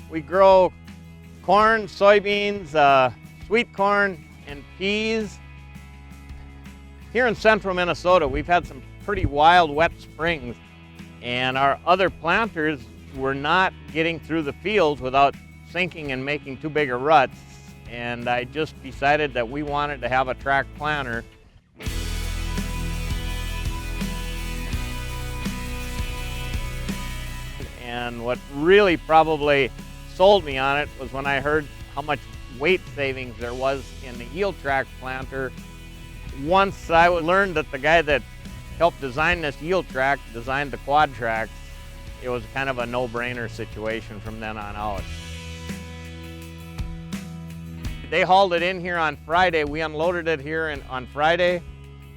We grow corn, soybeans, sweet corn, and peas. Here in central Minnesota, we've had some pretty wild, wet springs, and our other planters were not getting through the fields without sinking and making too big of ruts. And I just decided that we wanted to have a track planter. And what really probably sold me on it was when I heard how much weight savings there was in the Yieldtrac planter. Once I learned that the guy that helped design this Yieldtrac designed the quad tracks, it was kind of a no-brainer situation from then on out. They hauled it in here on Friday. We unloaded it here on Friday,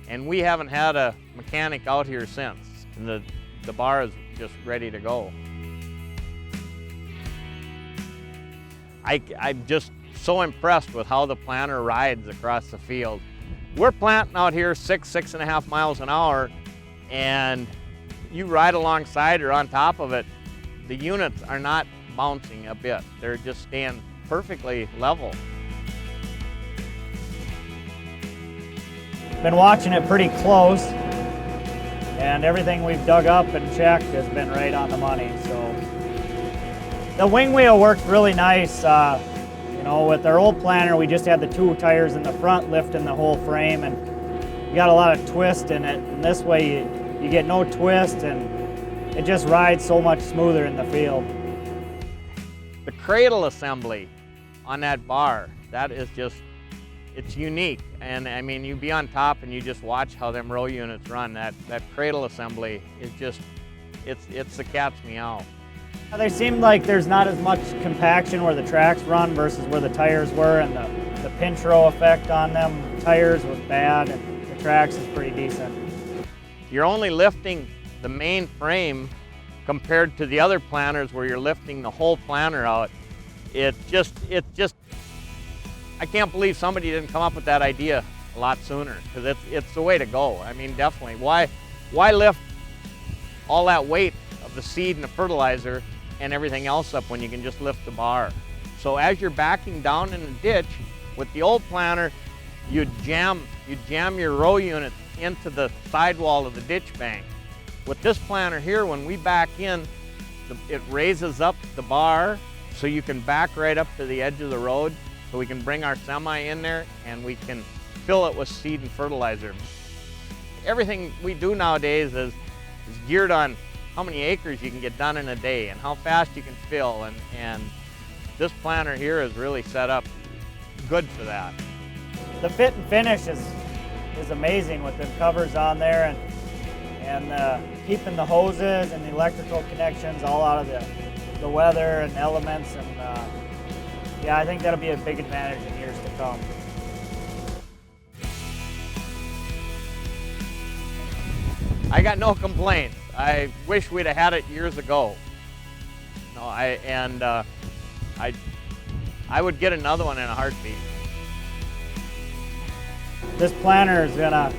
and we haven't had a mechanic out here since. And the bar is just ready to go. I'm just so impressed with how the planter rides across the field. We're planting out here 6.5 miles an hour, and you ride alongside or on top of it, the units are not bouncing a bit. They're just staying perfectly level. Been watching it pretty close, and everything we've dug up and checked has been right on the money. So the wing wheel worked really nice. You know, with our old planter, we just had the 2 tires in the front lifting the whole frame, and you got a lot of twist in it. And this way, you get no twist, and it just rides so much smoother in the field. The cradle assembly on that bar, that is just, it's unique. And I mean, you be on top and you just watch how them row units run. That cradle assembly is just, it's the cat's meow. They seem like there's not as much compaction where the tracks run versus where the tires were, and the pinch row effect on them tires was bad, and the tracks is pretty decent. You're only lifting the main frame compared to the other planters where you're lifting the whole planter out. It's just, I can't believe somebody didn't come up with that idea a lot sooner, because it's the way to go. I mean, definitely. Why lift all that weight of the seed and the fertilizer and everything else up when you can just lift the bar? So as you're backing down in the ditch, with the old planter, you jam your row unit into the sidewall of the ditch bank. With this planter here, when we back in, it raises up the bar so you can back right up to the edge of the road, so we can bring our semi in there and we can fill it with seed and fertilizer. Everything we do nowadays is geared on how many acres you can get done in a day and how fast you can fill, and this planter here is really set up good for that. The fit and finish is amazing with the covers on there, and keeping the hoses and the electrical connections all out of the weather and elements, and yeah, I think that'll be a big advantage in years to come. I got no complaints. I wish we'd have had it years ago. No, I would get another one in a heartbeat. This planter is gonna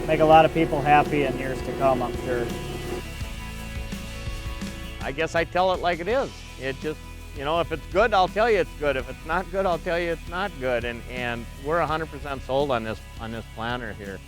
make a lot of people happy in years to come, I'm sure. I guess I tell it like it is. It just, you know, if it's good, I'll tell you it's good. If it's not good, I'll tell you it's not good. And we're 100% sold on this planter here.